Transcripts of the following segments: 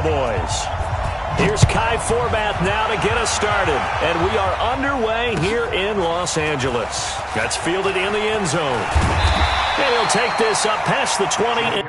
Boys. Here's Kenny4ever's now to get us started. And we are underway here in Los Angeles. That's fielded in the end zone. And he'll take this up past the 20.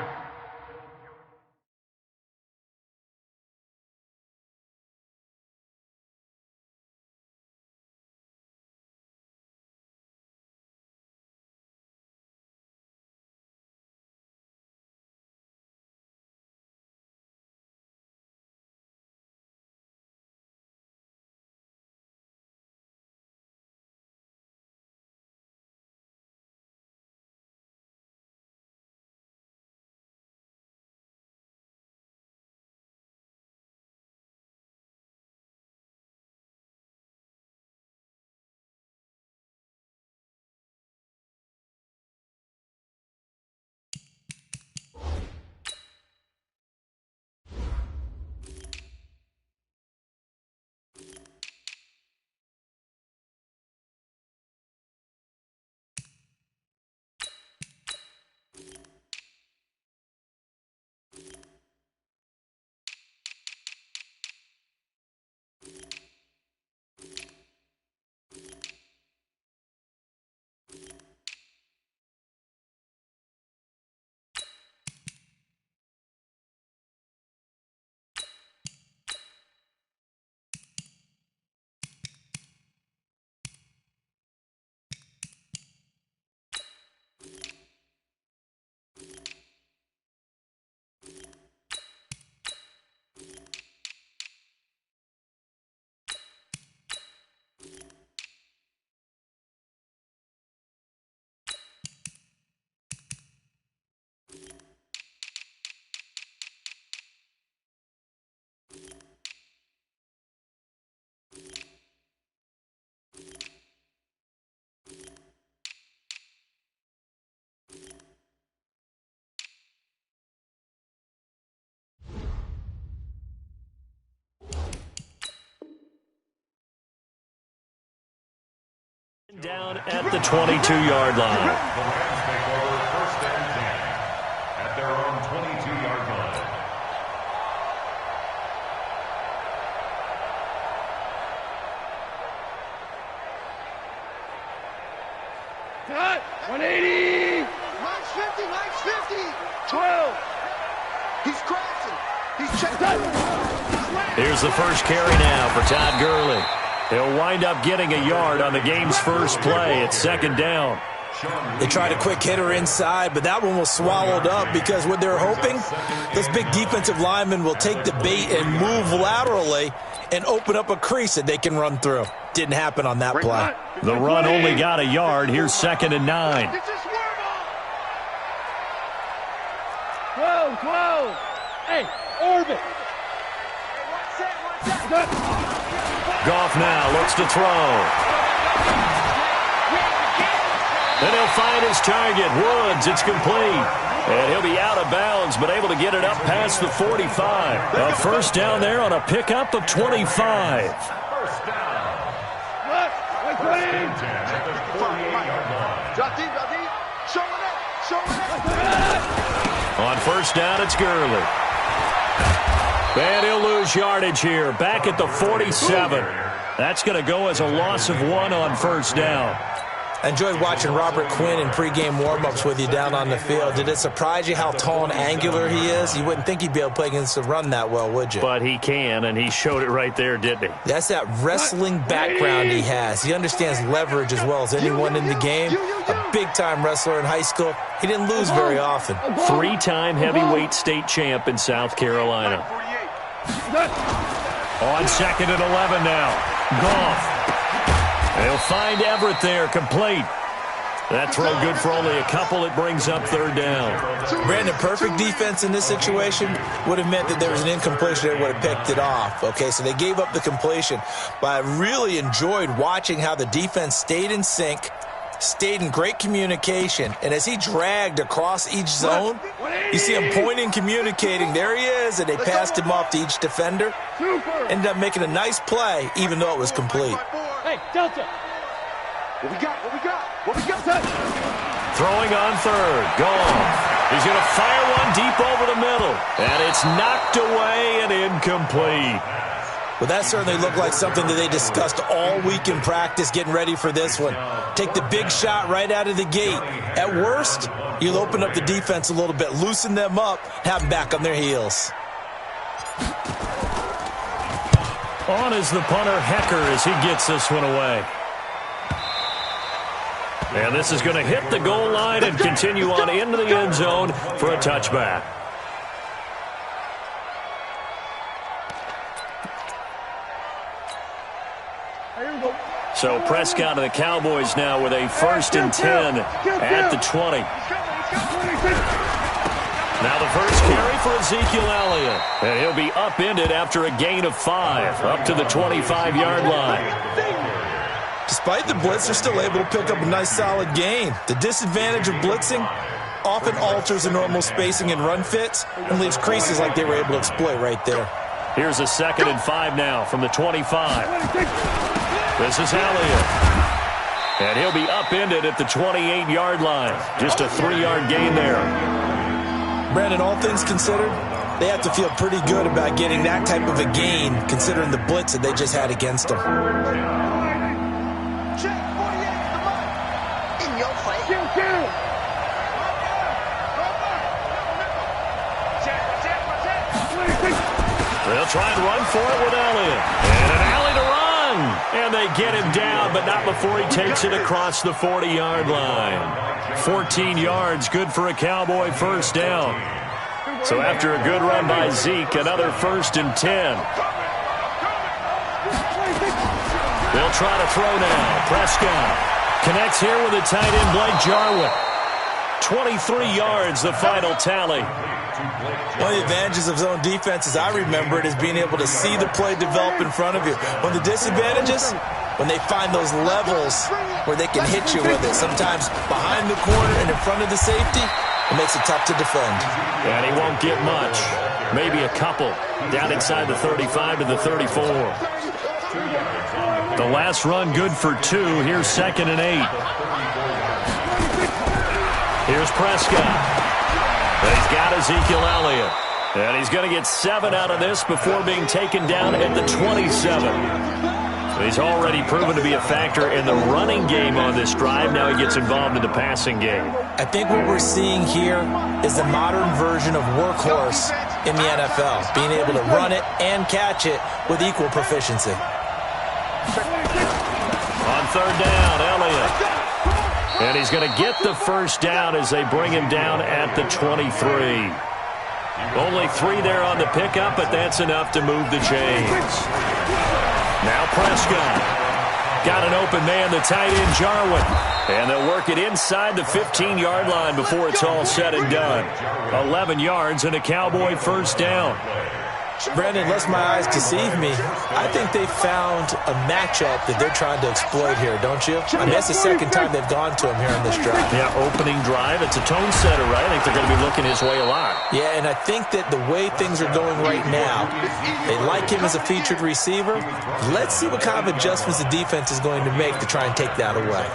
Down at the 22-yard line. The Rams take over 1st and 10 at their own 22-yard line. Cut! 180! Nice 50, nice 50! 12! He's crashing! He's checked out! Here's the first carry now for Todd Gurley. He'll wind up getting a yard on the game's first play at 2nd down. They tried a quick hitter inside, but that one was swallowed up because what they're hoping, this big defensive lineman will take the bait and move laterally and open up a crease that they can run through. Didn't happen on that play. The run only got a yard. Here's 2nd and 9. 12! Hey, orbit! Goff now looks to throw. And he'll find his target. Woods, it's complete. And he'll be out of bounds, but able to get it up past the 45. A first down there on a pickup of 25. First down. First and 10 at the 48-yard line. Drop deep, showing it! On first down, it's Gurley. And he'll lose yardage here. Back at the 47. That's going to go as a loss of 1 on first down. I enjoyed watching Robert Quinn in pregame warm-ups with you down on the field. Did it surprise you how tall and angular he is? You wouldn't think he'd be able to play against the run that well, would you? But he can, and he showed it right there, didn't he? That's that wrestling background he has. He understands leverage as well as anyone in the game. A big-time wrestler in high school. He didn't lose very often. 3-time heavyweight state champ in South Carolina. On 2nd and 11 now. Goff. They'll find Everett there, complete. That throw good for only a couple. It brings up 3rd down. Brandon, perfect defense in this situation would have meant that there was an incompletion that would have picked it off. Okay, so they gave up the completion. But I really enjoyed watching how the defense stayed in sync, stayed in great communication, and as he dragged across each zone, you see him pointing, communicating. There he is, and they passed him off to each defender. Ended up making a nice play, even though it was complete. Hey, Delta! What we got? Throwing on 3rd. Goff. He's going to fire one deep over the middle. And it's knocked away and incomplete. Well, that certainly looked like something that they discussed all week in practice getting ready for this one. Take the big shot right out of the gate. At worst, you'll open up the defense a little bit, loosen them up, have them back on their heels. On is the punter, Hecker, as he gets this one away. And this is going to hit the goal line and continue on into the end zone for a touchback. So Prescott and the Cowboys now with a 1st and 10 at the 20. Now the first carry for Ezekiel Elliott. And he'll be upended after a gain of 5 up to the 25-yard line. Despite the blitz, they're still able to pick up a nice solid gain. The disadvantage of blitzing often alters the normal spacing and run fits and leaves creases like they were able to exploit right there. Here's a 2nd and 5 now from the 25. This is Elliott. And he'll be upended at the 28-yard line. Just a 3-yard gain there. Brandon, all things considered, they have to feel pretty good about getting that type of a gain considering the blitz that they just had against them. Check 48 the mark. In your face. They'll try and run for it with Elliott. And an alley to run. And they get him down, but not before he takes it across the 40-yard line. 14 yards, good for a Cowboy 1st down. So after a good run by Zeke, another 1st and 10. They'll try to throw now. Prescott connects here with the tight end, Blake Jarwin. 23 yards, the final tally. One of the advantages of zone defense, as I remember it, is being able to see the play develop in front of you. One of the disadvantages, when they find those levels where they can hit you with it, sometimes behind the corner and in front of the safety, it makes it tough to defend. And he won't get much. Maybe a couple. Down inside the 35 to the 34. The last run good for 2. Here's 2nd and 8. Here's Prescott. And he's got Ezekiel Elliott. And he's going to get 7 out of this before being taken down at the 27. He's already proven to be a factor in the running game on this drive. Now he gets involved in the passing game. I think what we're seeing here is the modern version of workhorse in the NFL, being able to run it and catch it with equal proficiency. On 3rd down, Elliott. And he's going to get the 1st down as they bring him down at the 23. Only 3 there on the pickup, but that's enough to move the chains. Now Prescott. Got an open man, the tight end, Jarwin. And they'll work it inside the 15-yard line before it's all said and done. 11 yards and a Cowboy 1st down. Brandon, lest my eyes deceive me, I think they found a matchup that they're trying to exploit here, don't you? I mean, that's the 2nd time they've gone to him here on this drive. Yeah, opening drive. It's a tone setter, right? I think they're going to be looking his way a lot. Yeah, and I think that the way things are going right now, they like him as a featured receiver. Let's see what kind of adjustments the defense is going to make to try and take that away.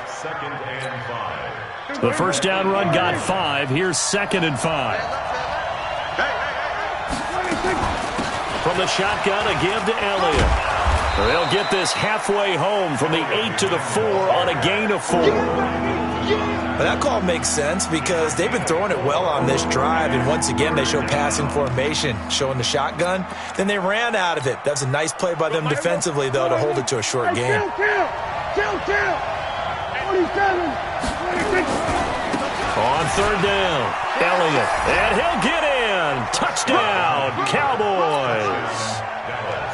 The 1st down run got 5. Here's 2nd and 5. From the shotgun, a give to Elliott. They'll get this halfway home from the 8 to the 4 on a gain of 4. Well, that call makes sense because they've been throwing it well on this drive, and once again they show passing formation, showing the shotgun. Then they ran out of it. That's a nice play by them defensively, though, to hold it to a short game. 47, 26. On 3rd down, Elliott, and he'll get in. Touchdown, Cowboys.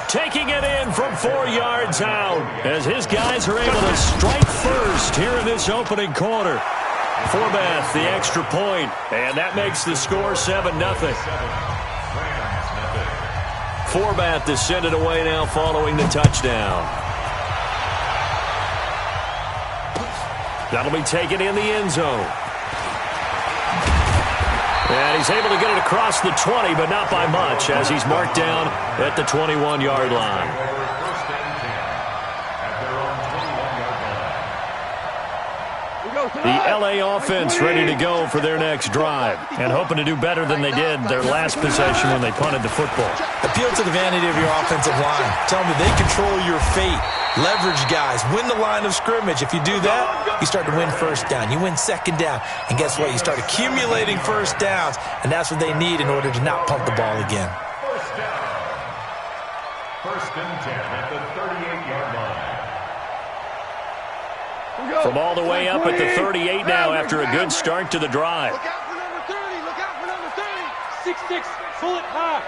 Taking it in from 4 yards out as his guys are able to strike first here in this opening quarter. Forbath, the extra point, and that makes the score 7-0. Forbath is sent it away now following the touchdown. That'll be taken in the end zone. And he's able to get it across the 20, but not by much, as he's marked down at the 21-yard line. The LA offense ready to go for their next drive and hoping to do better than they did their last possession when they punted the football. Appeal to the vanity of your offensive line. Tell them they control your fate. Leverage guys. Win the line of scrimmage. If you do that, you start to win first down. You win second down. And guess what? You start accumulating first downs, and that's what they need in order to not punt the ball again. First down. First and 10 at the 38-yard line. From all the way up at the 38 now after a good start to the drive. Look out for number 30. Look out for number 30. 6'6", pull it high.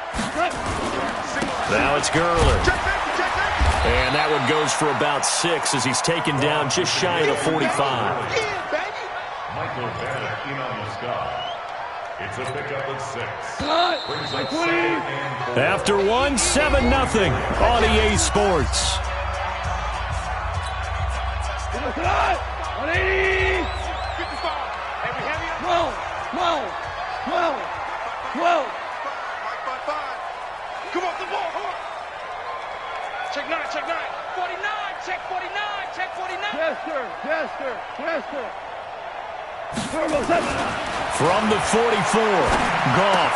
Now it's Gurley. Check back. And that one goes for about 6 as he's taken down just shy of the 45. Yeah, baby. Michael Bennett in on the stop. It's a pickup of 6. Brings up 20. 7 and 4. After 7-0 on EA Sports. 180. 12. Come on, the ball. Hold on. Check 9. 49. Check 49. Check 49. Chester. Turbo 7. From the 44, Goff.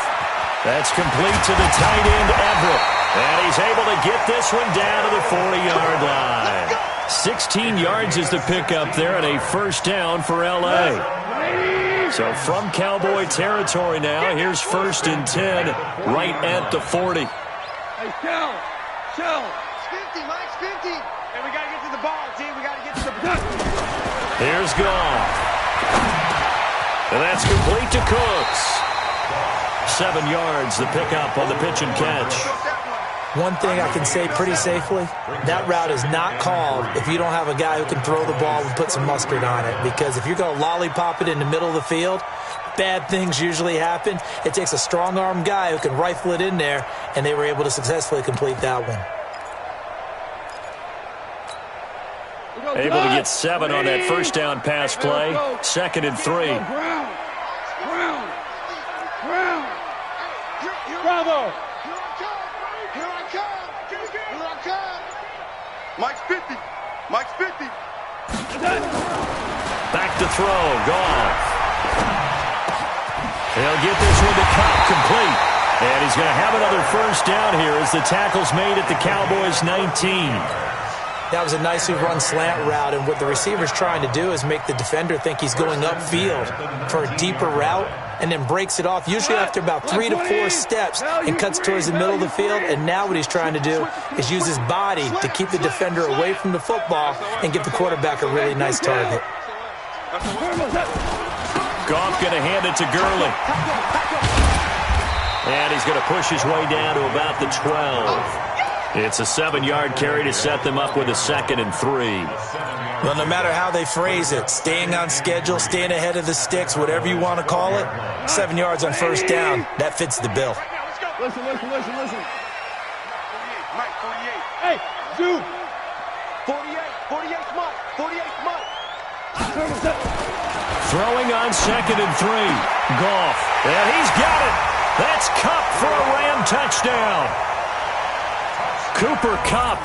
That's complete to the tight end, Everett. And he's able to get this one down to the 40-yard line. 16 yards is the pickup there and a first down for L.A. So from Cowboy territory now, here's first and 10 right at the 40. Hey, Shell. 50, Mike's 50. And we got to get to the ball, team. We got to get to the ball. Here's Goff. And that's complete to Cooks. 7 yards, the pickup on the pitch and catch. One thing I can say pretty safely, that route is not called if you don't have a guy who can throw the ball and put some mustard on it. Because if you're going to lollipop it in the middle of the field, bad things usually happen. It takes a strong-arm guy who can rifle it in there, and they were able to successfully complete that one. Able to get 7 on that first down pass play. 2nd and 3. Brown. Bravo. Here I come. Mike's 50. Back to throw. Goff. He'll get this one to Cup complete. And he's going to have another first down here as the tackle's made at the Cowboys' 19. That was a nicely run slant route, and what the receiver's trying to do is make the defender think he's going upfield for a deeper route, and then breaks it off, usually after about 3 to 4 steps, and cuts towards the middle of the field. And now what he's trying to do is use his body to keep the defender away from the football and give the quarterback a really nice target. Goff going to hand it to Gurley. And he's going to push his way down to about the 12. It's a 7-yard carry to set them up with a 2nd and 3. Well, no matter how they phrase it, staying on schedule, staying ahead of the sticks, whatever you want to call it, 7 yards on first down, that fits the bill. Listen. Mike, 48. Hey, dude. 48 smart. 48 smart. Throwing on 2nd and 3. Goff. And he's got it. That's Kupp for a Ram touchdown. Cooper Kupp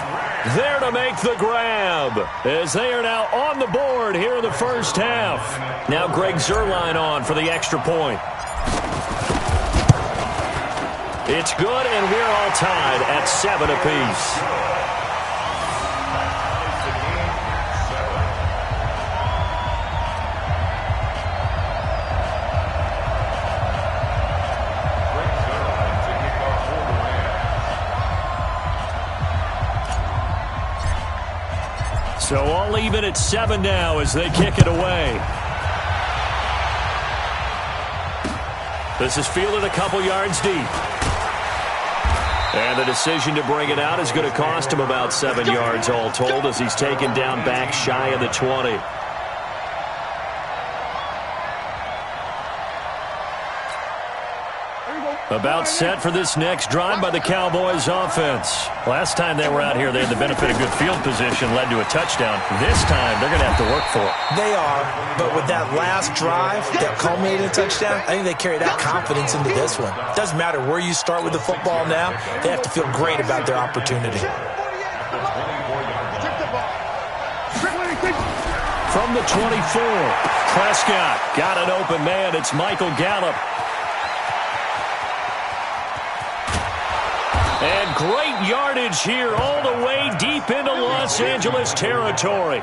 there to make the grab as they are now on the board here in the first half. Now Greg Zuerlein on for the extra point. It's good, and we're all tied at 7 apiece. So all even at 7 now as they kick it away. This is fielded a couple yards deep. And the decision to bring it out is going to cost him about 7 yards all told as he's taken down back shy of the 20. About set for this next drive by the Cowboys offense. Last time they were out here, they had the benefit of good field position, led to a touchdown. This time, they're going to have to work for it. They are, but with that last drive that culminated in a touchdown, I think they carry that confidence into this one. Doesn't matter where you start with the football now, they have to feel great about their opportunity. from the 24. Prescott got an open man. It's Michael Gallup. And great yardage here all the way deep into Los Angeles territory.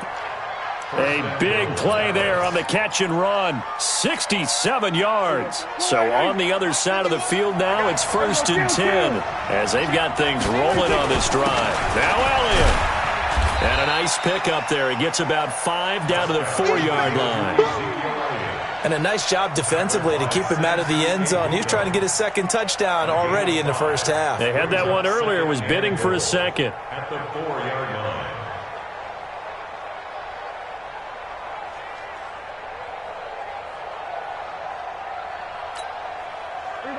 A big play there on the catch and run. 67 yards. So on the other side of the field now, it's 1st and 10 as they've got things rolling on this drive. Now Elliott. And a nice pickup there. He gets about 5 down to the 4-yard line. And a nice job defensively to keep him out of the end zone. He was trying to get his second touchdown already in the first half. They had that one earlier, was bidding for a second. At the 4-yard line.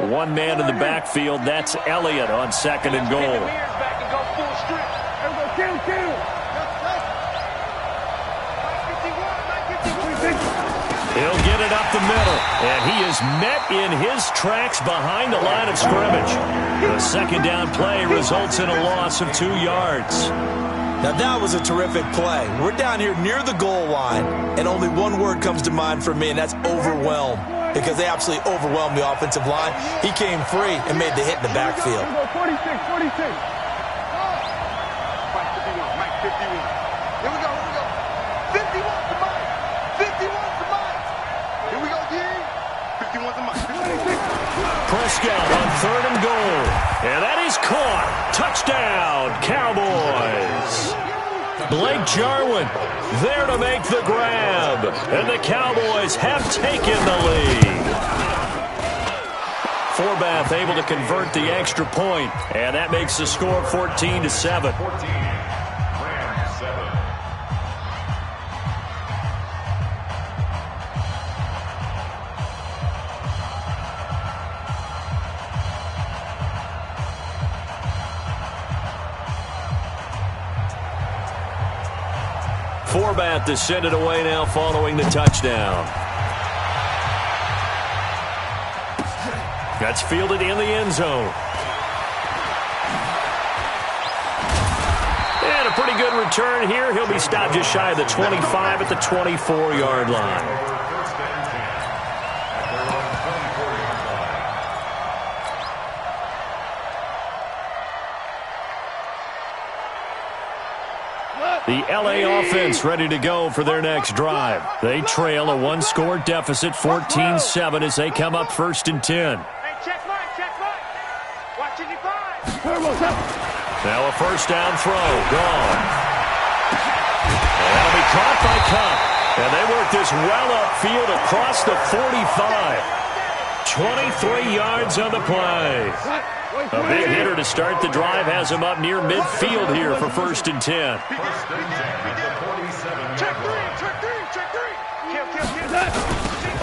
One man in the backfield. That's Elliott on 2nd and goal. He'll get it up the middle, and he is met in his tracks behind the line of scrimmage. The second down play results in a loss of 2 yards. Now that was a terrific play. We're down here near the goal line, and only one word comes to mind for me, and that's overwhelmed, because they absolutely overwhelmed the offensive line. He came free and made the hit in the backfield. 46. Mike 51. Here we go. 51 to Mike. 51 to Mike. Here we go, D. 51 to Mike. Prescott on 3rd and goal. And that is caught. Touchdown, Cowboys. Blake Jarwin there to make the grab. And the Cowboys have taken the lead. Forbath able to convert the extra point. And that makes the score 14-7. 14. Rams 7. Forbath to send it away now following the touchdown. That's fielded in the end zone. And a pretty good return here. He'll be stopped just shy of the 25 at the 24-yard line. The LA offense ready to go for their next drive. They trail a 1-score deficit, 14-7, as they come up 1st and 10. Hey, check Mike. Watching you five. Now a 1st down throw, gone. And that'll be caught by Cup. And they work this well upfield across the 45. 23 yards on the play. A big hitter to start the drive has him up near midfield here for 1st and 10. Check three.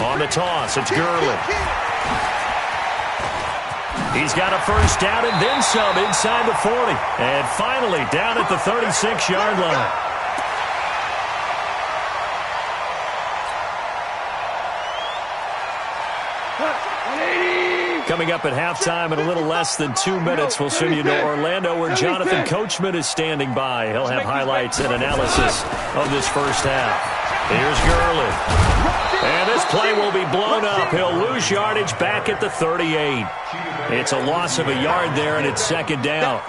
On the toss, it's Gurley. He's got a 1st down and then some inside the 40. And finally down at the 36-yard line. Coming up at halftime in a little less than 2 minutes, we'll send you to Orlando where Jonathan Coachman is standing by. He'll have highlights and analysis of this first half. Here's Gurley. And this play will be blown up. He'll lose yardage back at the 38. It's a loss of a yard there, and it's 2nd down.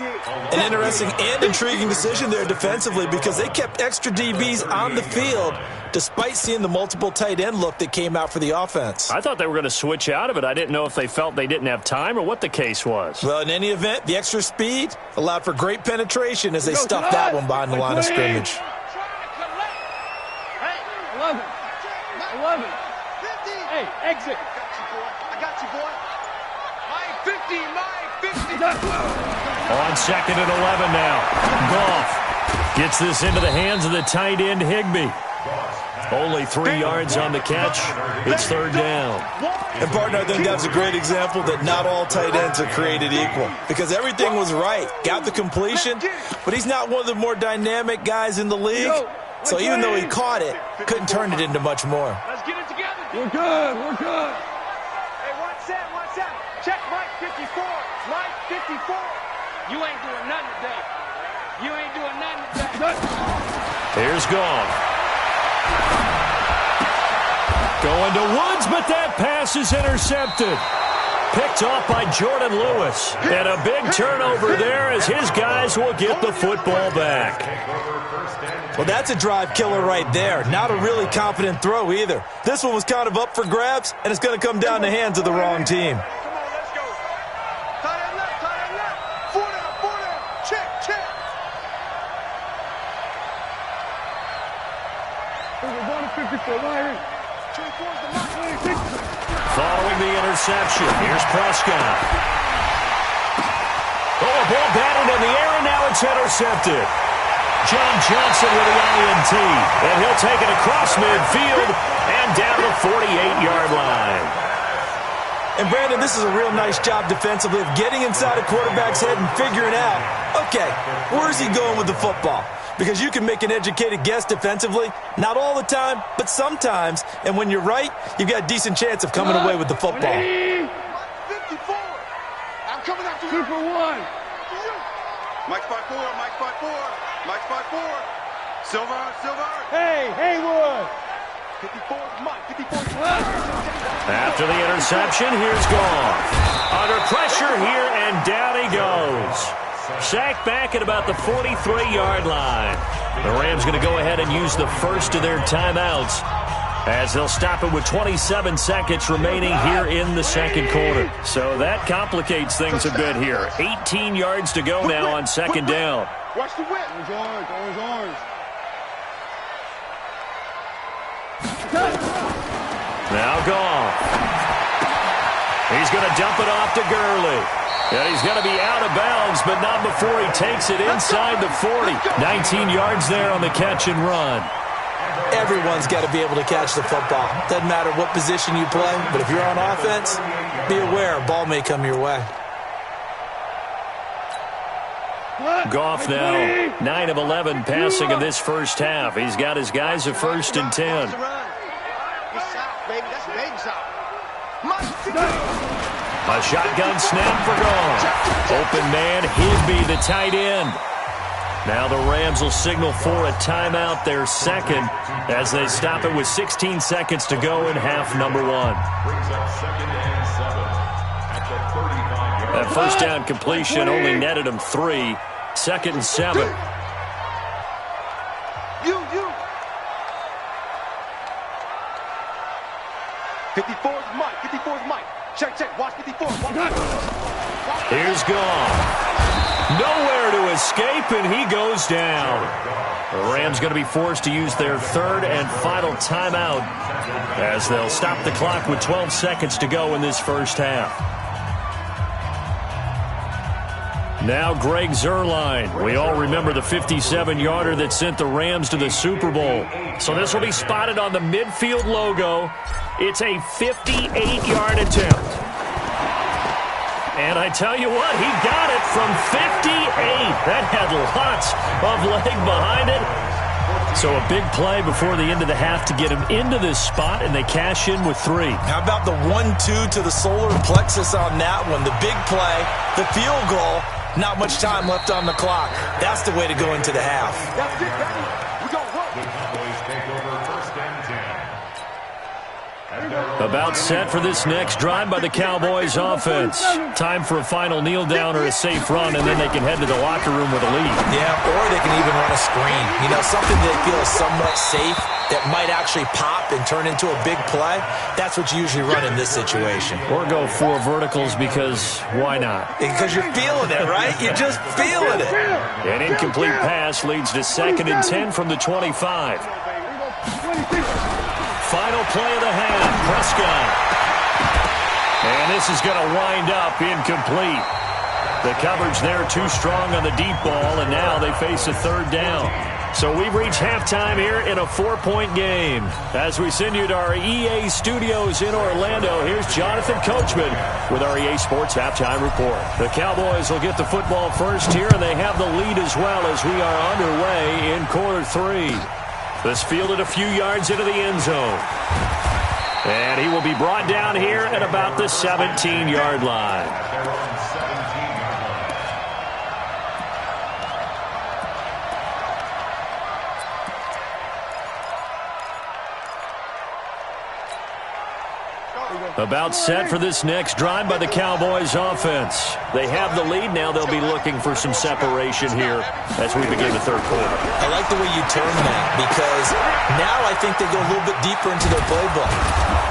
An interesting and intriguing decision there defensively because they kept extra DBs on the field despite seeing the multiple tight end look that came out for the offense. I thought they were going to switch out of it. I didn't know if they felt they didn't have time or what the case was. Well, in any event, the extra speed allowed for great penetration as they stuffed that one behind the line of scrimmage. 11. Hey, exit. I got you, boy. Mike 50. On 2nd and 11 now. Goff gets this into the hands of the tight end, Higbee. Only 3 yards on the catch. It's 3rd down. And, partner, I think that's a great example that not all tight ends are created equal because everything was right. Got the completion, but he's not one of the more dynamic guys in the league. So even though he caught it, couldn't turn it into much more. Let's get it together. We're good. Hey, one set. Check Mike 54. Mike 54. You ain't doing nothing today. Here's Goff. Going to Woods, but that pass is intercepted. Picked off by Jordan Lewis. And a big turnover there as his guys will get the football back. Well, that's a drive killer right there. Not a really confident throw either. This one was kind of up for grabs, and it's going to come down the hands of the wrong team. Come on, let's go. Tie that left. 4 down. Check. We're going to 54, Larry. 24's the mark. Following the interception, here's Prescott. Oh, a ball batted in the air, and now it's intercepted. John Johnson with the INT, and he'll take it across midfield and down the 48-yard line. And, Brandon, this is a real nice job defensively of getting inside a quarterback's head and figuring out, okay, where's he going with the football? Because you can make an educated guess defensively, not all the time, but sometimes. And when you're right, you've got a decent chance of coming away with the football. 54. I'm coming after you. 2 for 1. Mike's 5-4. Mike's 5-4. Silver. Hey, Haywood. 54's Mike. 54's After the interception, here's Goff. Under pressure here, and down he goes. Sacked back at about the 43-yard line. The Rams going to go ahead and use the first of their timeouts as they'll stop it with 27 seconds remaining here in the second quarter. So that complicates things a bit here. 18 yards to go now on second down. Watch the whip. Orange. Now Goff. He's going to dump it off to Gurley. And he's going to be out of bounds, but not before he takes it inside the 40. 19 yards there on the catch and run. Everyone's got to be able to catch the football. Doesn't matter what position you play, but if you're on offense, be aware a ball may come your way. Goff now 9 of 11 passing in this first half. He's got his guys at 1st and 10. A shotgun snap for Goff. Open man, Higby, the tight end. Now the Rams will signal for a timeout, their second, as they stop it with 16 seconds to go in half number 1. That first down completion only netted him 3. 2nd and 7. You. 54's Mike. Check. Watch 54. Here's Goff. Nowhere to escape, and he goes down. The Rams going to be forced to use their 3rd and final timeout as they'll stop the clock with 12 seconds to go in this first half. Now Greg Zuerlein. We all remember the 57-yarder that sent the Rams to the Super Bowl. So this will be spotted on the midfield logo. It's a 58-yard attempt. And I tell you what, he got it from 58. That had lots of leg behind it. So a big play before the end of the half to get him into this spot, and they cash in with 3. How about the 1-2 to the solar plexus on that one? The big play, the field goal, not much time left on the clock. That's the way to go into the half. That's it, baby. We gon' work. The Cowboys take over 1st and 10. About set for this next drive by the Cowboys offense. Time for a final kneel down or a safe run, and then they can head to the locker room with a lead. Yeah, or they can even run a screen. You know, something they feel is somewhat safe that might actually pop and turn into a big play. That's what you usually run in this situation. Or go 4 verticals because why not? Because you're feeling it, right? You're just feeling it. An incomplete pass leads to 2nd and 10 from the 25. Final play of the half, Prescott. And this is going to wind up incomplete. The coverage there too strong on the deep ball, and now they face a 3rd down. So we've reached halftime here in a 4-point game. As we send you to our EA studios in Orlando, here's Jonathan Coachman with our EA Sports Halftime Report. The Cowboys will get the football first here, and they have the lead as well as we are underway in quarter 3. This fielded a few yards into the end zone. And he will be brought down here at about the 17-yard line. About set for this next drive by the Cowboys offense. They have the lead now. They'll be looking for some separation here as we begin the third quarter. I like the way you term that because now I think they go a little bit deeper into their playbook.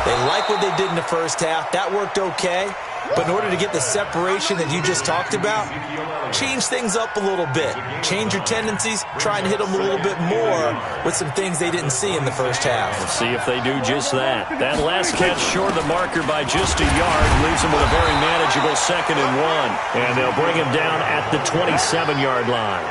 They like what they did in the first half. That worked okay. But in order to get the separation that you just talked about, change things up a little bit. Change your tendencies. Try and hit them a little bit more with some things they didn't see in the first half. We'll see if they do just that. That last catch short of the marker by just a yard leaves them with a very manageable 2nd and 1. And they'll bring him down at the 27-yard line.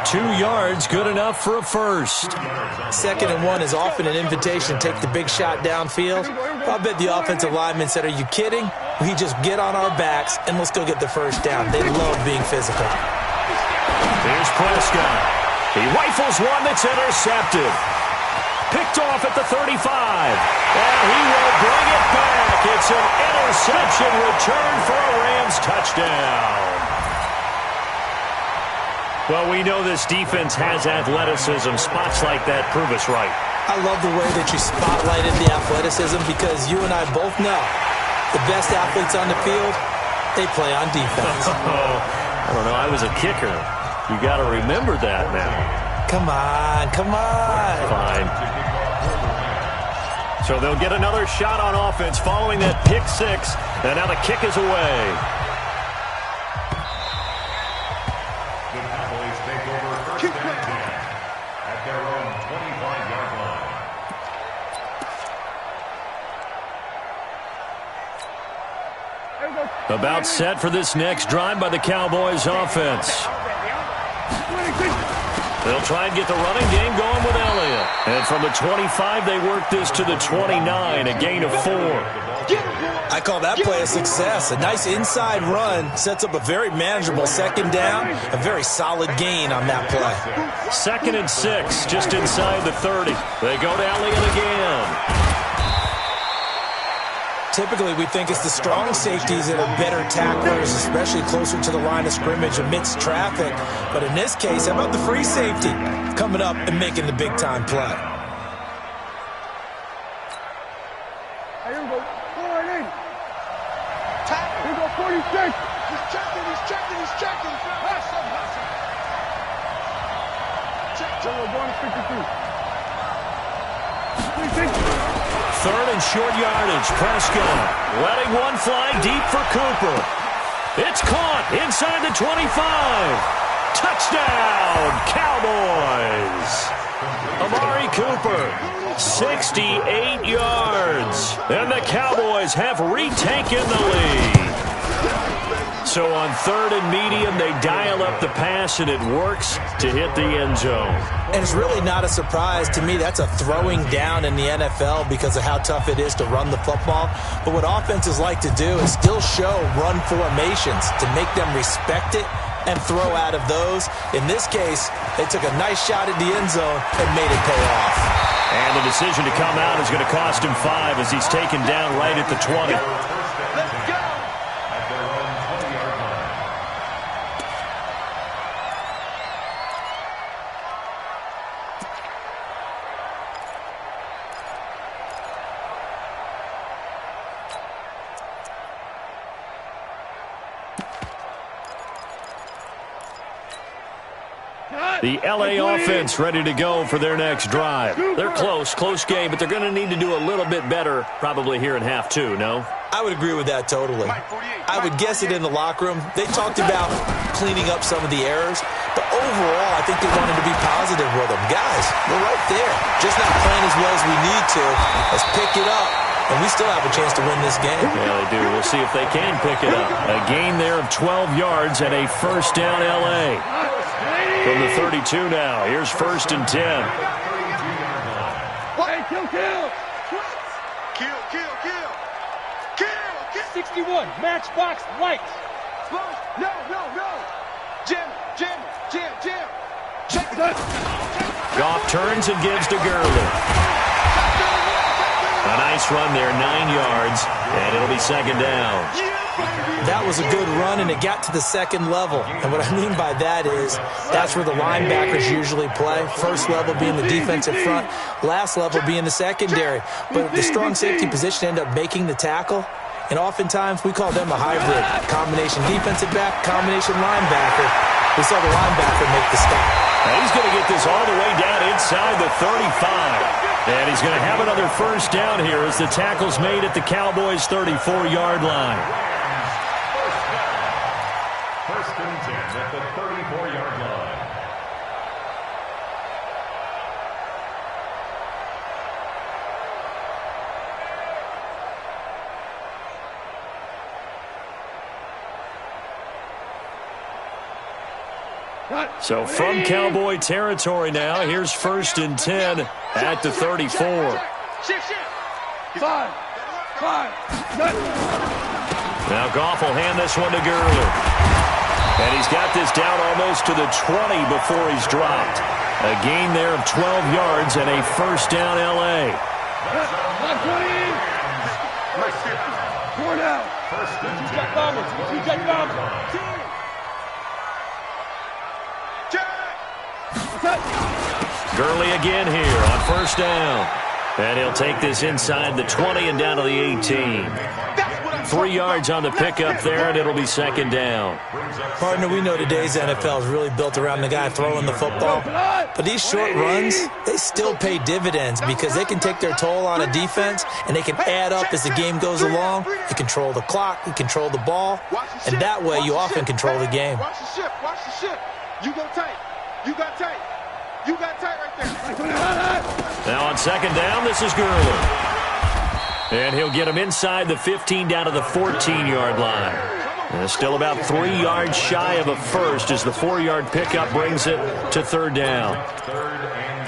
2 yards, good enough for a first. 2nd and 1 is often an invitation to take the big shot downfield. I bet the offensive lineman said, "Are you kidding? We just get on our backs and let's go get the first down." They love being physical. Here's Prescott. He rifles one that's intercepted. Picked off at the 35. And he will bring it back. It's an interception return for a Rams touchdown. Well, we know this defense has athleticism. Spots like that prove us right. I love the way that you spotlighted the athleticism because you and I both know the best athletes on the field, they play on defense. I don't know. I was a kicker. You got to remember that now. Come on, come on. Fine. So they'll get another shot on offense following that pick 6. And now the kick is away. The Cowboys take over first and 10 at their own 25-yard line. About set for this next drive by the Cowboys offense. They'll try and get the running game going with Elliott. And from the 25, they work this to the 29, a gain of 4. I call that play a success. A nice inside run sets up a very manageable 2nd down, a very solid gain on that play. 2nd and 6, just inside the 30. They go to Elliott again. Typically, we think it's the strong safeties that are better tacklers, especially closer to the line of scrimmage amidst traffic. But in this case, how about the free safety coming up and making the big-time play? Here we go. 480. Tackle. Here we go. 46. He's checking, he's checking, he's checking. Hustle, hustle. Check, So we're going to 52. 26. 3rd and short yardage. Prescott letting one fly deep for Cooper. It's caught inside the 25. Touchdown, Cowboys. Amari Cooper, 68 yards. And the Cowboys have retaken the lead. So on 3rd and medium, they dial up the pass, and it works to hit the end zone. And it's really not a surprise to me. That's a throwing down in the NFL because of how tough it is to run the football. But what offenses like to do is still show run formations to make them respect it and throw out of those. In this case, they took a nice shot at the end zone and made it pay off. And the decision to come out is going to cost him 5 as he's taken down right at the 20. let's go. At their own 20-yard line. The L.A. offense ready to go for their next drive. They're close game, but they're going to need to do a little bit better probably here in half 2, no? I would agree with that totally. I would guess it in the locker room. They talked about cleaning up some of the errors, but overall, I think they wanted to be positive with them. Guys, we're right there. Just not playing as well as we need to. Let's pick it up, and we still have a chance to win this game. Yeah, they do. We'll see if they can pick it up. A gain there of 12 yards and a first down L.A. From the 32 now. Here's 1st and 10. Hey, kill. Kill, kill, kill. Kill, kill. 61. Matchbox lights. No. Jim. Check it. Goff turns and gives to Gurley. A nice run there, 9 yards, and it'll be 2nd down. That was a good run, and it got to the 2nd level. And what I mean by that is that's where the linebackers usually play. First level being the defensive front, last level being the secondary. But the strong safety position ended up making the tackle. And oftentimes, we call them a hybrid. Combination defensive back, combination linebacker. We saw the linebacker make the stop. And he's going to get this all the way down inside the 35. And he's going to have another first down here as the tackle's made at the Cowboys' 34-yard line. First and 10 at the 34-yard line. So from Cowboy territory now, here's first and 10 at the 34. Now Goff will hand this one to Gurley. And he's got this down almost to the 20 before he's dropped. A gain there of 12 yards and a first down L.A. First and 10. Gurley again here on first down. And he'll take this inside the 20 and down to the 18. 3 yards on the pickup there, and it'll be second down. Partner, we know today's NFL is really built around the guy throwing the football. But these short runs, they still pay dividends because they can take their toll on a defense, and they can add up as the game goes along. You control the clock, you control the ball, and that way you often control the game. Watch the ship, watch the ship. You go tight. You got tight. You got tight right there. Now on second down, this is Gurley. And he'll get him inside the 15 down to the 14-yard line. And still about 3 yards shy of a first as the 4-yard pickup brings it to third down. Third and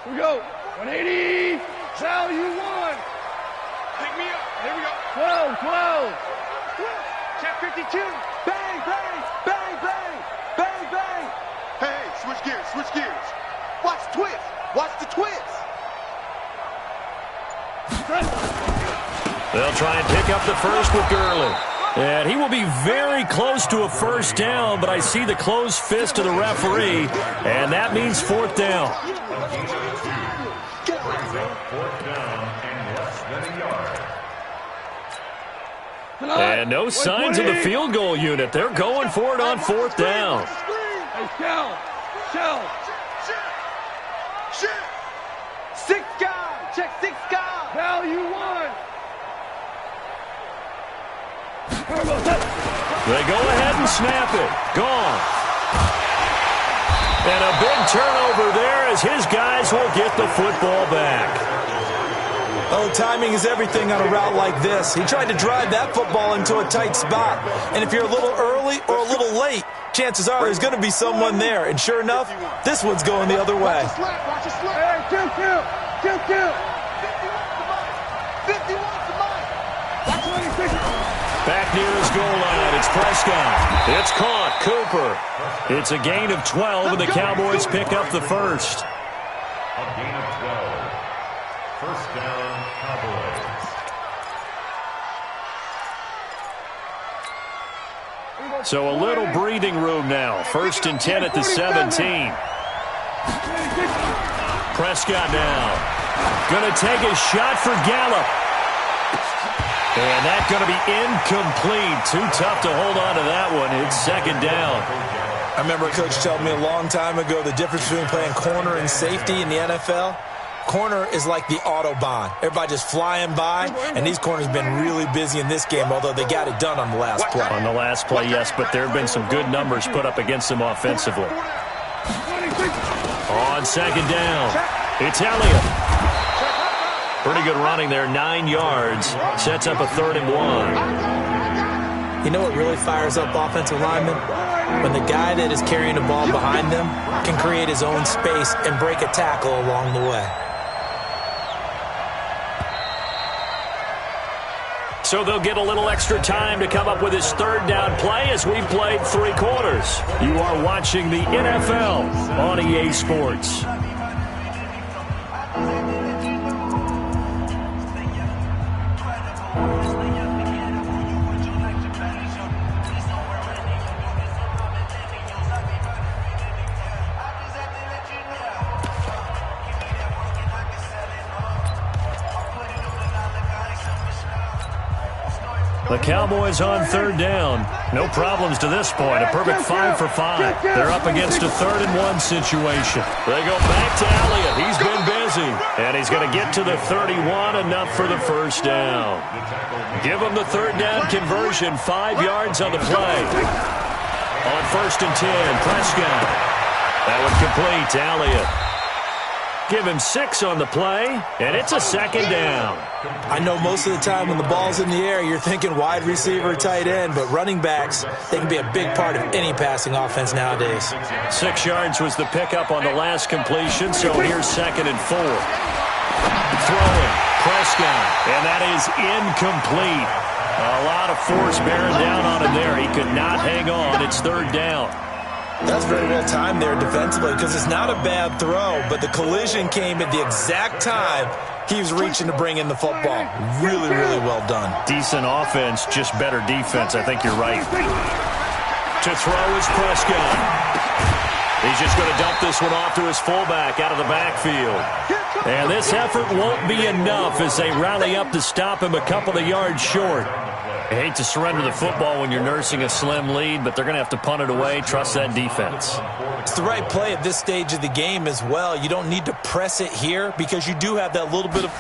3. Here we go. 180. Value 1. Pick me up. Here we go. 12. Check 52. Bang, bang, bang, bang, bang, bang. Hey, switch gears, switch gears. Watch the twist. Watch the twist. They'll try and pick up the first with Gurley. And he will be very close to a first down, but I see the closed fist of the referee, and that means fourth down. Fourth down and less than a yard. And no signs of the field goal unit. They're going for it on fourth down. Hey, Shell. Shit. 6 guys. Check 6 guys. Value 1. They go ahead and snap it. Gone. And a big turnover there as his guys will get the football back. Oh, timing is everything on a route like this. He tried to drive that football into a tight spot. And if you're a little early or a little late, chances are there's going to be someone there. And sure enough, this one's going the other way. Watch the slap. Hey, kill. 51's the mic. Back near his goal line, it's Prescott. It's caught. Cooper. It's a gain of 12, and the Cowboys pick up the first. A gain of 12. First down, Cowboys. So a little breathing room now. First and 10 at the 17. Prescott now. Going to take a shot for Gallup. And that's going to be incomplete. Too tough to hold on to that one. It's second down. I remember a coach telling me a long time ago the difference between playing corner and safety in the NFL. Corner is like the Autobahn. Everybody just flying by, and these corners have been really busy in this game, although they got it done on the last play. On the last play, yes, but there have been some good numbers put up against them offensively. On second down, it's Elliott. Pretty good running there, 9 yards. Sets up a 3rd and 1. You know what really fires up offensive linemen? When the guy that is carrying the ball behind them can create his own space and break a tackle along the way. So they'll get a little extra time to come up with his 3rd down play as we've played 3 quarters. You are watching the NFL on EA Sports. The Cowboys on third down. No problems to this point. A perfect 5 for 5. They're up against a 3rd and 1 situation. They go back to Elliott. He's been busy. And he's going to get to the 31, enough for the first down. Give him the 3rd down conversion. 5 yards on the play. On 1st and 10, Prescott. That one complete to Elliott. Give him 6 on the play, and it's a 2nd down. I know most of the time when the ball's in the air, you're thinking wide receiver, tight end, but running backs, they can be a big part of any passing offense nowadays. 6 yards was the pickup on the last completion, so here's 2nd and 4. Throwing, Prescott, and that is incomplete. A lot of force bearing down on him there. He could not hang on. It's 3rd down. That's very well timed there defensively because it's not a bad throw, but the collision came at the exact time he was reaching to bring in the football. Really, really well done. Decent offense, just better defense. I think you're right. To throw is Prescott. He's just going to dump this one off to his fullback out of the backfield. And this effort won't be enough as they rally up to stop him a couple of yards short. I hate to surrender the football when you're nursing a slim lead, but they're going to have to punt it away. Trust that defense. It's the right play at this stage of the game as well. You don't need to press it here because you do have that little bit of...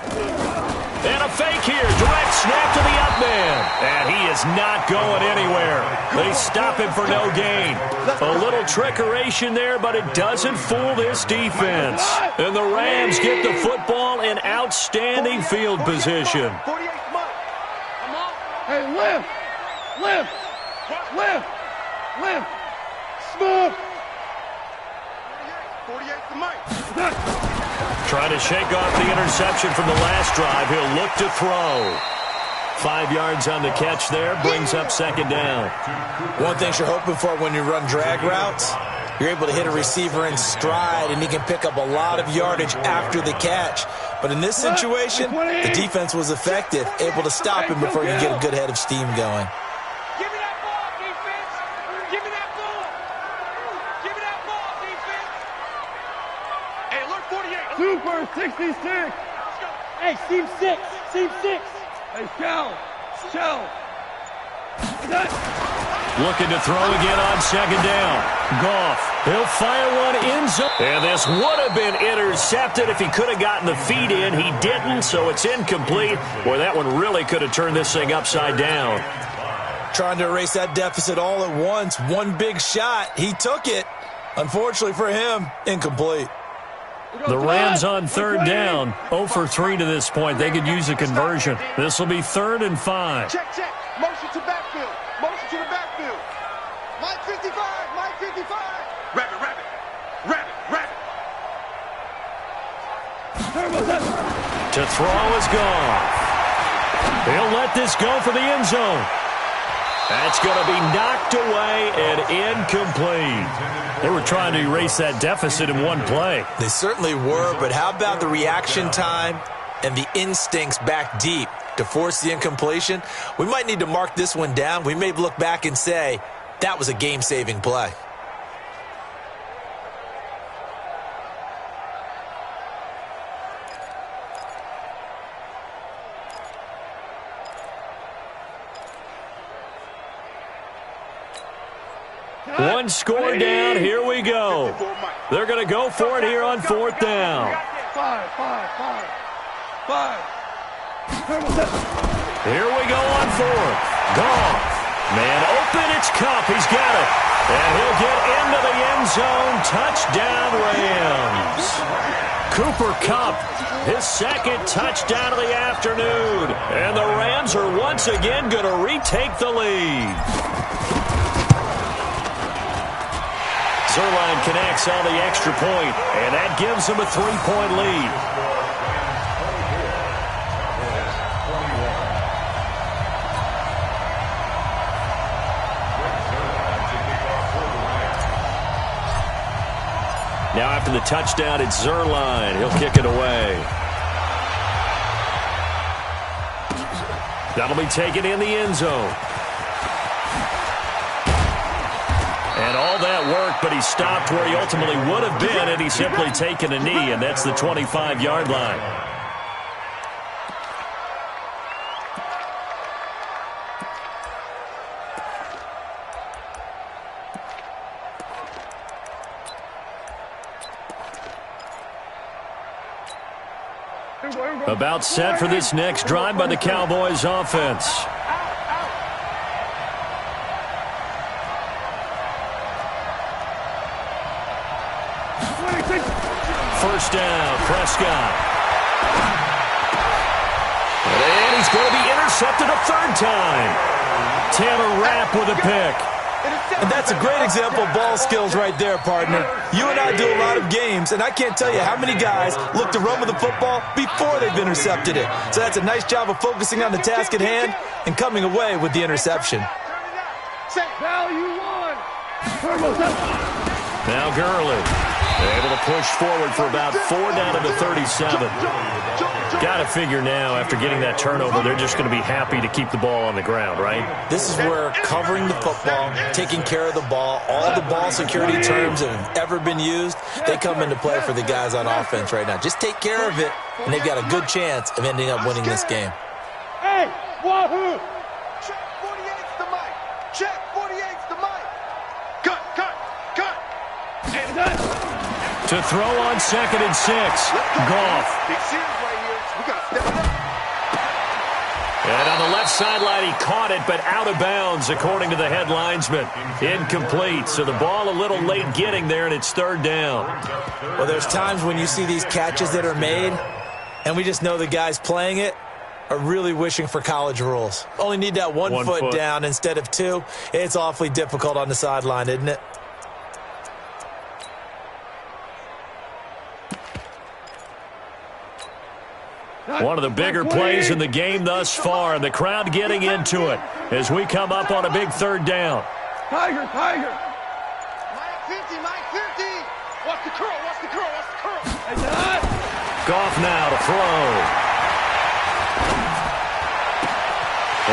And a fake here. Direct snap to the up man. And he is not going anywhere. They stop him for no gain. A little trickeration there, but it doesn't fool this defense. And the Rams get the football in outstanding field position. Hey, lift! Lift! Lift! Lift! Smooth! 48 to Mike. Trying to shake off the interception from the last drive. He'll look to throw. 5 yards on the catch there. Brings up 2nd down. One thing you're hoping for when you run drag routes, you're able to hit a receiver in stride, and he can pick up a lot of yardage after the catch. But in this situation, the defense was effective, able to stop him before you get a good head of steam going. Give me that ball, defense! Give me that ball! Give me that ball, defense! Hey, alert 48! Super 66! Hey, seam 6! Seam 6! Hey, shell! Shell! Looking to throw again on 2nd down. Goff. He'll fire one in zone. And this would have been intercepted if he could have gotten the feet in. He didn't, so it's incomplete. Boy, that one really could have turned this thing upside down. Trying to erase that deficit all at once. One big shot. He took it. Unfortunately for him, incomplete. The Rams on 3rd down. 0 for 3 to this point. They could use a conversion. This will be 3rd and 5. Check, check. Motion to backfield. Motion to the backfield. Mike 55. Mike 55. Rabbit, rabbit. Rabbit, rabbit. To throw is gone. He'll let this go for the end zone. That's going to be knocked away and incomplete. They were trying to erase that deficit in one play. They certainly were, but how about the reaction time and the instincts back deep to force the incompletion? We might need to mark this one down. We may look back and say, that was a game-saving play. One score down. Here we go. They're going to go for it here on 4th down. 5. Here we go on 4th. Goff. Man open, it's Kupp. He's got it. And he'll get into the end zone. Touchdown, Rams. Cooper Kupp, his 2nd touchdown of the afternoon. And the Rams are once again going to retake the lead. Zerline connects on the extra point, and that gives them a 3-point lead. Now after the touchdown, it's Zerline. He'll kick it away. That'll be taken in the end zone. And all that work, but he stopped where he ultimately would have been had he simply taken a knee, and that's the 25-yard line. About set for this next drive by the Cowboys offense. First down, Prescott. And he's going to be intercepted a third time. Taylor Rapp with a pick. And that's a great example of ball skills right there, partner. You and I do a lot of games, and I can't tell you how many guys look to run with the football before they've intercepted it. So that's a nice job of focusing on the task at hand and coming away with the interception. Now Gurley. Able to push forward for about 4 down to the 37. Got to figure now, after getting that turnover, they're just going to be happy to keep the ball on the ground, right? This is where covering the football, taking care of the ball, all the ball security terms that have ever been used, they come into play for the guys on offense right now. Just take care of it, and they've got a good chance of ending up winning this game. Hey, wahoo! Check 48's the mic. Check 48's the mic. Cut, cut, cut. And done. To throw on 2nd and 6. Goff. Big series right here. We got to step it up. And on the left sideline, he caught it, but out of bounds, according to the head linesman. Incomplete. So the ball a little late getting there, and it's 3rd down. Well, there's times when you see these catches that are made, and we just know the guys playing it are really wishing for college rules. Only need that one foot down instead of 2. It's awfully difficult on the sideline, isn't it? One of the bigger plays in the game thus far, and the crowd getting into it as we come up on a big 3rd down. Tiger, Tiger. Mike 50, Mike 50. Watch the curl, watch the curl, watch the curl. Hey, Dad. Goff now to throw.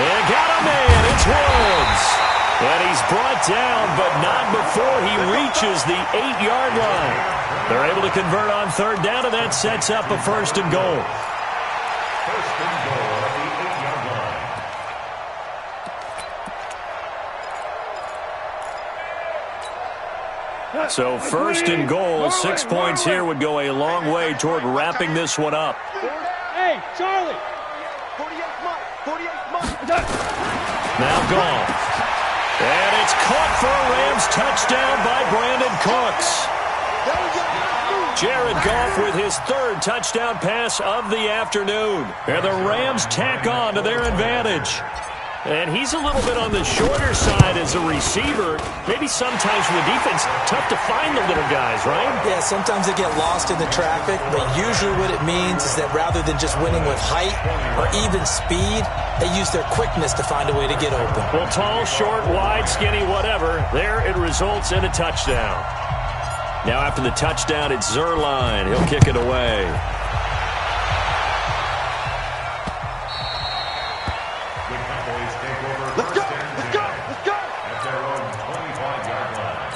And got a man. It's Woods. And he's brought down, but not before he reaches the 8-yard line. They're able to convert on 3rd down, and that sets up a 1st and goal. First and goal at the 8-yard line. So 1st and goal, 6 points here would go a long way toward wrapping this one up. Hey, Charlie. 48's Mike, 48's Mike. Now Goff. And it's caught for a Rams touchdown by Brandon Cooks. Jared Goff with his 3rd touchdown pass of the afternoon. And the Rams tack on to their advantage. And he's a little bit on the shorter side as a receiver. Maybe sometimes for the defense, tough to find the little guys, right? Yeah, sometimes they get lost in the traffic, but usually what it means is that rather than just winning with height or even speed, they use their quickness to find a way to get open. Well, tall, short, wide, skinny, whatever, there it results in a touchdown. Now after the touchdown, it's Zerline. He'll kick it away. Let's go, let's go, let's go. At their own 25-yard line.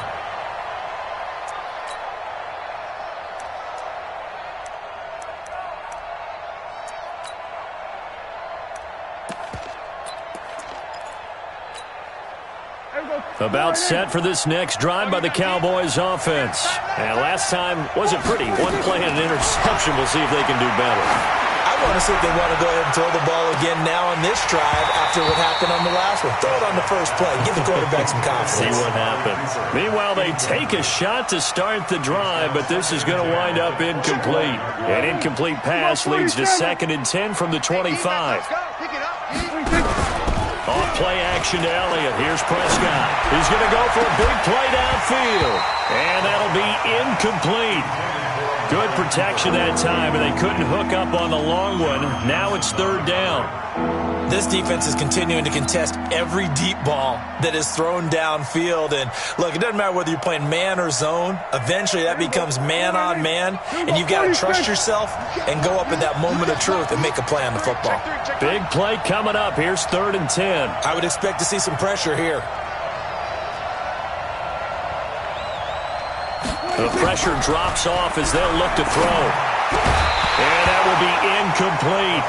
About set for this next drive by the Cowboys offense. And last time wasn't pretty. One play and an interception. We'll see if they can do better. I want to see if they want to go ahead and throw the ball again now on this drive after what happened on the last one. Throw it on the first play. Give the quarterback some confidence. See what happens. Meanwhile, they take a shot to start the drive, but this is going to wind up incomplete. An incomplete pass leads to 2nd and 10 from the 25. Let's go, pick it up, D. Off play action to Elliott. Here's Prescott. He's going to go for a big play downfield. And that'll be incomplete. Good protection that time, and they couldn't hook up on the long one. Now it's 3rd down. This defense is continuing to contest every deep ball that is thrown downfield. And look, it doesn't matter whether you're playing man or zone. Eventually that becomes man on man, and you've got to trust yourself and go up at that moment of truth and make a play on the football. Big play coming up. Here's 3rd and 10. I would expect to see some pressure here. The pressure drops off as they'll look to throw. And that will be incomplete.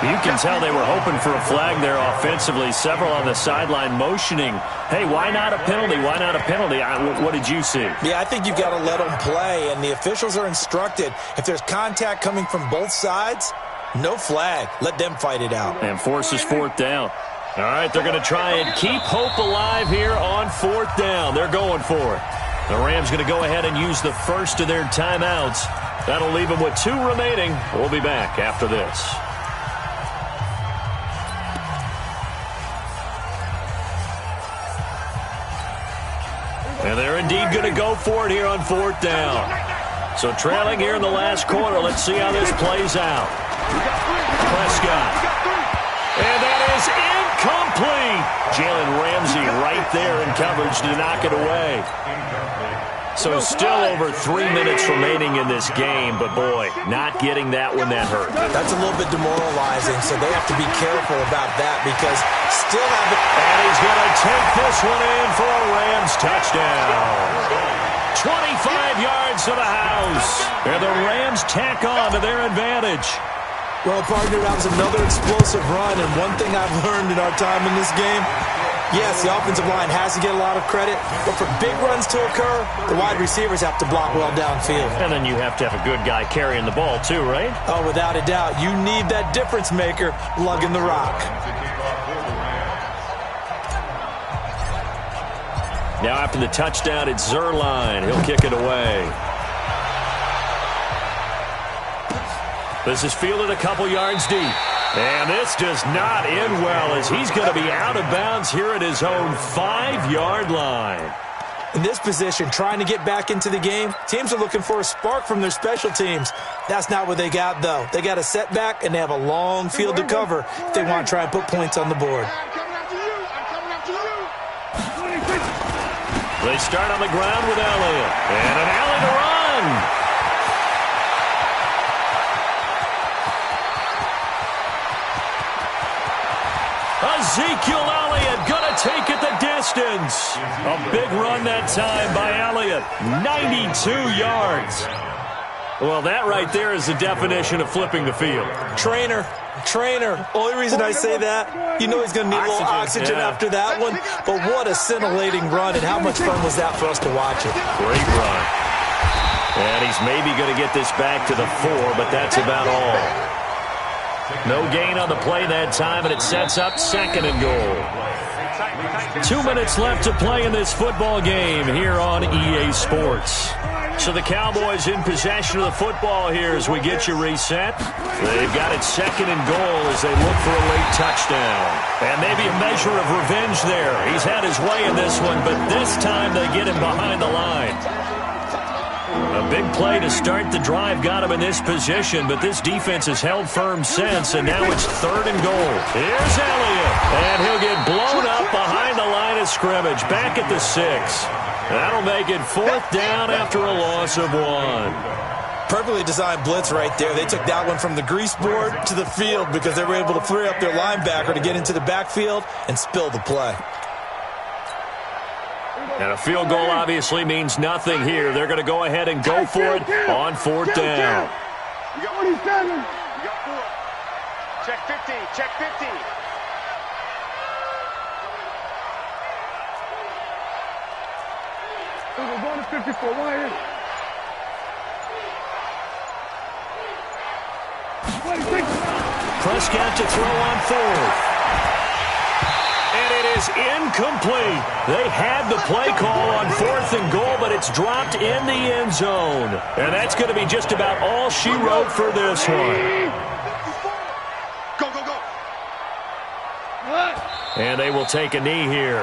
You can tell they were hoping for a flag there offensively. Several on the sideline motioning, hey, why not a penalty? Why not a penalty? What did you see? Yeah, I think you've got to let them play, and the officials are instructed if there's contact coming from both sides, No flag. Let them fight it out. And forces fourth down. All right, they're going to try and keep hope alive here on fourth down. They're going for it. The Rams going to go ahead and use the first of their timeouts. That'll leave them with 2 remaining. We'll be back after this. And they're indeed going to go for it here on fourth down. So trailing here in the last quarter. Let's see how this plays out. Prescott. And that is incomplete. Jalen Ramsey right there in coverage to knock it away. So still over 3 minutes remaining in this game, but boy, not getting that one that hurt. That's a little bit demoralizing, so they have to be careful about that because still have it. And he's going to take this one in for a Rams touchdown. 25 yards to the house. And the Rams tack on to their advantage. Well, partner, that was another explosive run, and one thing I've learned in our time in this game, yes, the offensive line has to get a lot of credit, but for big runs to occur, the wide receivers have to block well downfield. And then you have to have a good guy carrying the ball too, right? Oh, without a doubt. You need that difference maker lugging the rock. Now after the touchdown, it's Zerline. He'll kick it away. This is fielded a couple yards deep. And this does not end well as he's going to be out of bounds here at his own 5-yard line. In this position, trying to get back into the game, teams are looking for a spark from their special teams. That's not what they got, though. They got a setback, and they have a long field to cover if they want to try and put points on the board. They start on the ground with Elliott. And an alley to run. Ezekiel Elliott going to take it the distance. A big run that time by Elliott. 92 yards. Well, that right there is the definition of flipping the field. Trainer. Only reason I say that, you know he's going to need a little oxygen after that one. But what a scintillating run, and how much fun was that for us to watch it. Great run. And he's maybe going to get this back to the 4, but that's about all. No gain on the play that time, and it sets up 2nd and goal. 2 minutes left to play in this football game here on EA Sports. So the Cowboys in possession of the football here as we get you reset. They've got it 2nd and goal as they look for a late touchdown. And maybe a measure of revenge there. He's had his way in this one, but this time they get him behind the line. A big play to start the drive got him in this position, but this defense has held firm since, and now it's 3rd and goal. Here's Elliott, and he'll get blown up behind the line of scrimmage, back at the 6. That'll make it 4th down after a loss of 1. Perfectly designed blitz right there. They took that one from the grease board to the field because they were able to free up their linebacker to get into the backfield and spill the play. And a field goal obviously means nothing here. They're going to go ahead and go for it on 4th down. You got 47. You got 4. Check 50. Check 50. We're going to 54. Why is it? Prescott to throw on 4th. And it is incomplete. They had the play call on 4th and goal, but it's dropped in the end zone. And that's going to be just about all she wrote for this one. Go, go, go. And they will take a knee here.